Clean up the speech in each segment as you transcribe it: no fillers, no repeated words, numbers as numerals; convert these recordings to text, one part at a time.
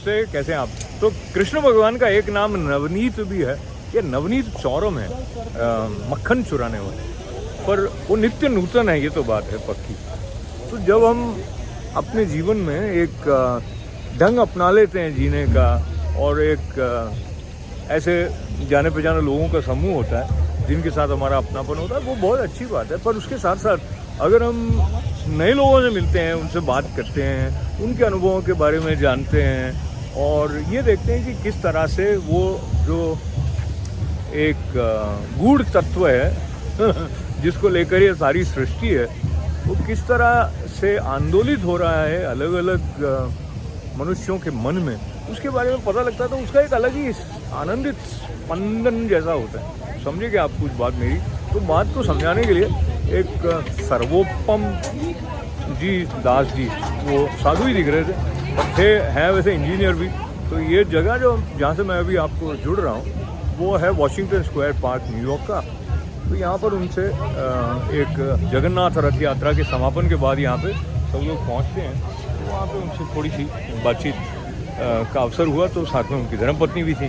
नमस्ते, कैसे हैं आप? तो कृष्ण भगवान का एक नाम नवनीत भी है। ये नवनीत चौरम है, मक्खन चुराने वाले, पर वो नित्य नूतन है, ये तो बात है पक्की। तो जब हम अपने जीवन में एक ढंग अपना लेते हैं जीने का, और एक ऐसे जाने पहचाने लोगों का समूह होता है जिनके साथ हमारा अपनापन होता है, वो बहुत अच्छी बात है। पर उसके साथ साथ अगर हम नए लोगों से मिलते हैं, उनसे बात करते हैं, उनके अनुभवों के बारे में जानते हैं, और ये देखते हैं कि किस तरह से वो जो एक गूढ़ तत्व है जिसको लेकर ये सारी सृष्टि है, वो किस तरह से आंदोलित हो रहा है अलग अलग मनुष्यों के मन में, उसके बारे में पता लगता है। तो उसका एक अलग ही आनंदित स्पंदन जैसा होता है। समझे क्या आप कुछ बात मेरी? तो बात को समझाने के लिए एक सर्वोपम जी दास जी, वो साधु ही दिख रहे थे हैं वैसे इंजीनियर भी। तो ये जगह जो जहाँ से मैं अभी आपको जुड़ रहा हूँ वो है वॉशिंगटन स्क्वायर पार्क, न्यूयॉर्क का। तो यहाँ पर उनसे एक जगन्नाथ रथ यात्रा के समापन के बाद यहाँ पे सब लोग पहुँचते हैं। तो वहाँ पे उनसे थोड़ी सी बातचीत का अवसर हुआ। तो साथ में उनकी धर्मपत्नी भी थी,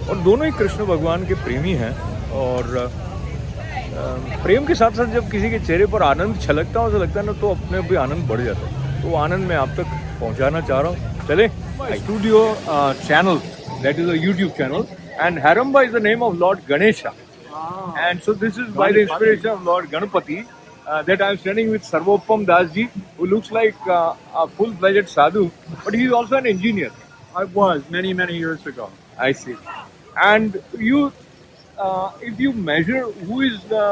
और दोनों ही कृष्ण भगवान के प्रेमी हैं। और प्रेम के साथ साथ जब किसी के चेहरे पर आनंद छलकता है, लगता है ना, तो अपने भी आनंद बढ़ जाता है। तो आनंद मैं आप तक पहुंचाना चाह रहा हूँ। चले studio channel, that is a YouTube channel, and Heramba is the name of Lord Ganesha. And so this is by the inspiration of Lord Ganapati that I am standing with Sarvopama Das ji, who looks like a full-fledged sadhu, but he is also an engineer. I was many years ago. I see. And you, if you measure who is the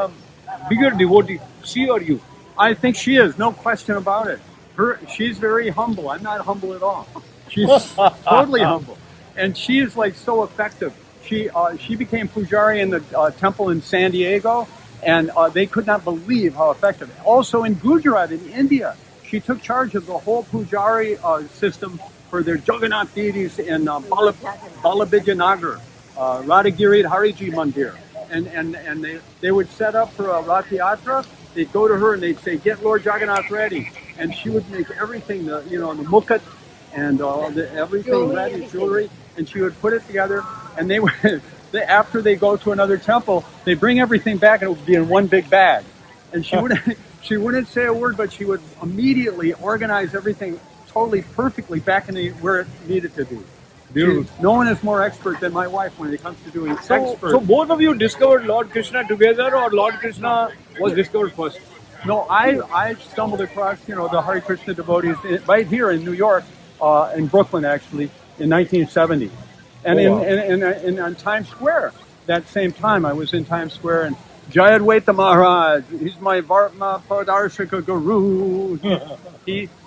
bigger devotee, she or you? I think she is, no question about it. She's very humble. I'm not humble at all. She's totally humble, and she is like so effective. She became pujari in the temple in San Diego, and they could not believe how effective. Also in Gujarat, in India, she took charge of the whole pujari system for their Jagannath deities in Balabhijanagar, Radhagiri Hariji Mandir. And they would set up for a Rath Yatra. They'd go to her and they'd say, "Get Lord Jagannath ready," and she would make everything, the mukhat and everything ready, jewelry, and she would put it together. And they would, after they go to another temple, they bring everything back, and it would be in one big bag. And she wouldn't say a word, but she would immediately organize everything totally perfectly back in where it needed to be. No one is more expert than my wife when it comes to doing expert. So both of you discovered Lord Krishna together, or Lord Krishna was discovered first? No, I stumbled across the Hare Krishna devotees right here in New York, in Brooklyn actually, in 1970, and in Times Square. That same time, I was in Times Square, and Jai Advaita Maharaj, he's my Varma Padarshika Guru.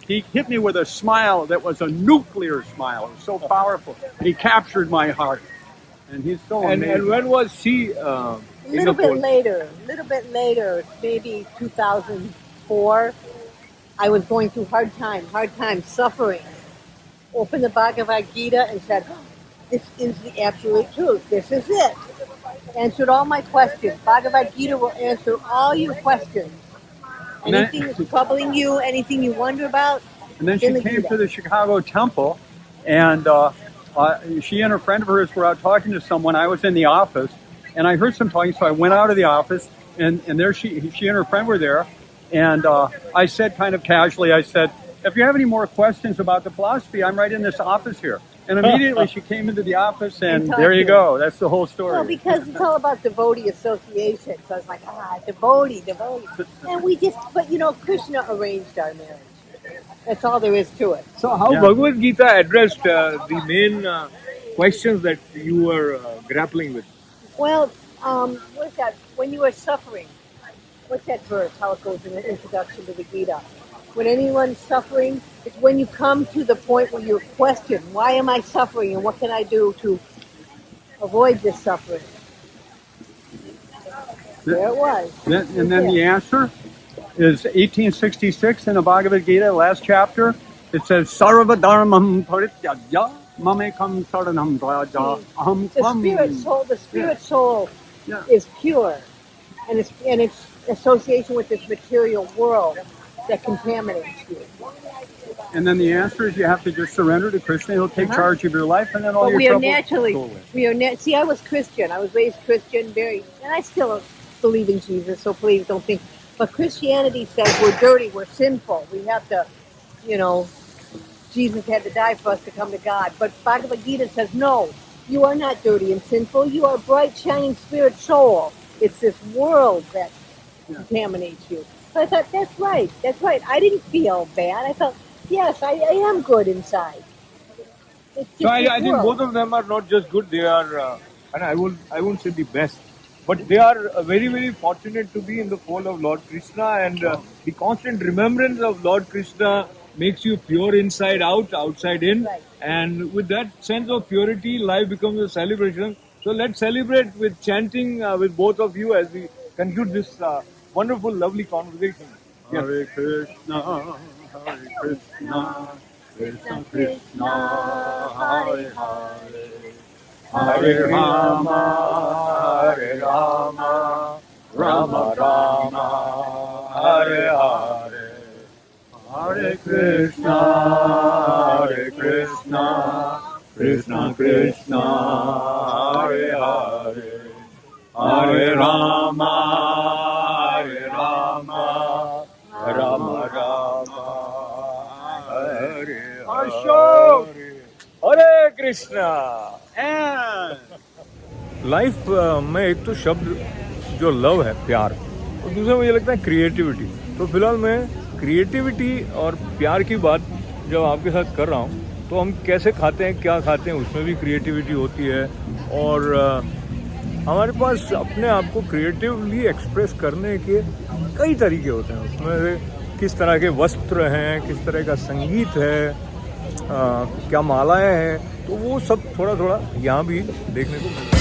He hit me with a smile that was a nuclear smile. It was so powerful. He captured my heart. And he's so amazing. And when was she a little bit later, maybe 2004. I was going through hard time, suffering. Opened the Bhagavad Gita and said, "This is the absolute truth. This is it." Answered all my questions. Bhagavad Gita will answer all your questions. Anything that's troubling you, anything you wonder about. And then she came to the Chicago temple, and she and a friend of hers were out talking to someone. I was in the office, and I heard some talking, so I went out of the office, and there she and her friend were there. And I said kind of casually, I said, "If you have any more questions about the philosophy, I'm right in this office here." And immediately she came into the office, and there you go. That's the whole story. Well, because it's all about devotee association. So I was like, devotee. And but Krishna arranged our marriage. That's all there is to it. So how Bhagavad Gita addressed the main questions that you were grappling with? Well, what's that? When you are suffering, what's that verse? How it goes in the introduction to the Gita. When anyone's suffering, it's when you come to the point where you question, why am I suffering and what can I do to avoid this suffering? There it was. And then the answer is 1866 in the Bhagavad Gita, last chapter. It says, "Sarva dharmam parityajya mamekam saranam vraja aham tvam." The spirit soul is pure, and its association with this material world that contaminates you. And then the answer is you have to just surrender to Krishna. He'll take charge of your life, and then all But your we are troubles naturally, go away. see, I was Christian. I was raised Christian, and I still believe in Jesus, so please don't think. But Christianity says we're dirty, we're sinful. We have to, Jesus had to die for us to come to God. But Bhagavad Gita says, no, you are not dirty and sinful. You are a bright, shining spirit soul. It's this world that contaminates you. So I thought, that's right. I didn't feel bad. I felt, yes, I am good inside. It's just So I think world. both of them are not just good, they are, and I won't say the best, but they are very, very fortunate to be in the fold of Lord Krishna, and the constant remembrance of Lord Krishna makes you pure inside out, outside in, Right. and with that sense of purity, life becomes a celebration. So let's celebrate with chanting with both of you as we conclude this wonderful, lovely conversation. Yes. Hare Krishna, Hare Krishna, Krishna Krishna, Hare Hare, Hare Rama, Hare Rama, Rama Rama, Hare Hare, Hare Krishna, Hare Krishna, Krishna Krishna, Hare Hare, Hare Rama, Hare Rama, Rama Rama, Hare Ashok! Hare Krishna! And life में एक तो शब्द जो love है, प्यार, और दूसरा मुझे लगता है क्रिएटिविटी। तो फिलहाल मैं क्रिएटिविटी और प्यार की बात जब आपके साथ कर रहा हूँ, तो हम कैसे खाते हैं, क्या खाते हैं, उसमें भी क्रिएटिविटी होती है। और हमारे पास अपने आप को क्रिएटिवली एक्सप्रेस करने के कई तरीके होते हैं। उसमें से किस तरह के वस्त्र हैं, किस तरह का संगीत है, क्या मालाएं हैं, तो वो सब थोड़ा थोड़ा यहाँ भी देखने को मिलता है।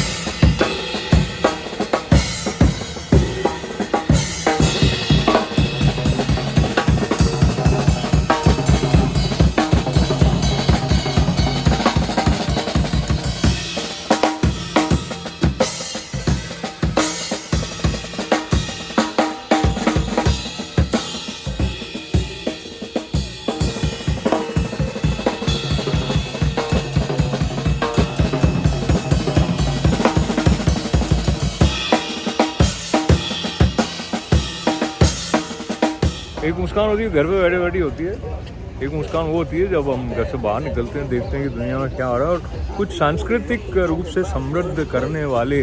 एक मुस्कान होती है घर पे बैठे बैठी होती है, एक मुस्कान वो होती है जब हम घर से बाहर निकलते हैं, देखते हैं कि दुनिया में क्या हो रहा है, और कुछ सांस्कृतिक रूप से समृद्ध करने वाले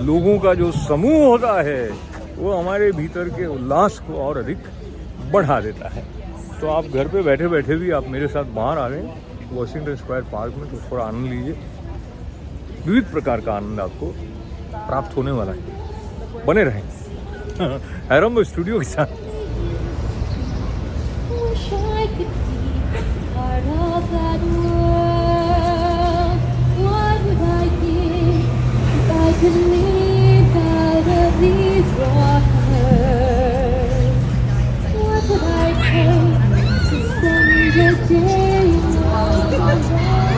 लोगों का जो समूह होता है वो हमारे भीतर के उल्लास को और अधिक बढ़ा देता है। तो आप घर पे बैठे बैठे भी आप मेरे साथ बाहर आ रहे हैं वॉशिंगटन स्क्वायर पार्क में, तो थोड़ा आनंद लीजिए। विविध प्रकार का आनंद आपको प्राप्त होने वाला है। बने रहें हैरम्बा स्टूडियो के साथ। Wish I could be part of that world. What would I give if I could live out of these waters? What would I take to spend a day on my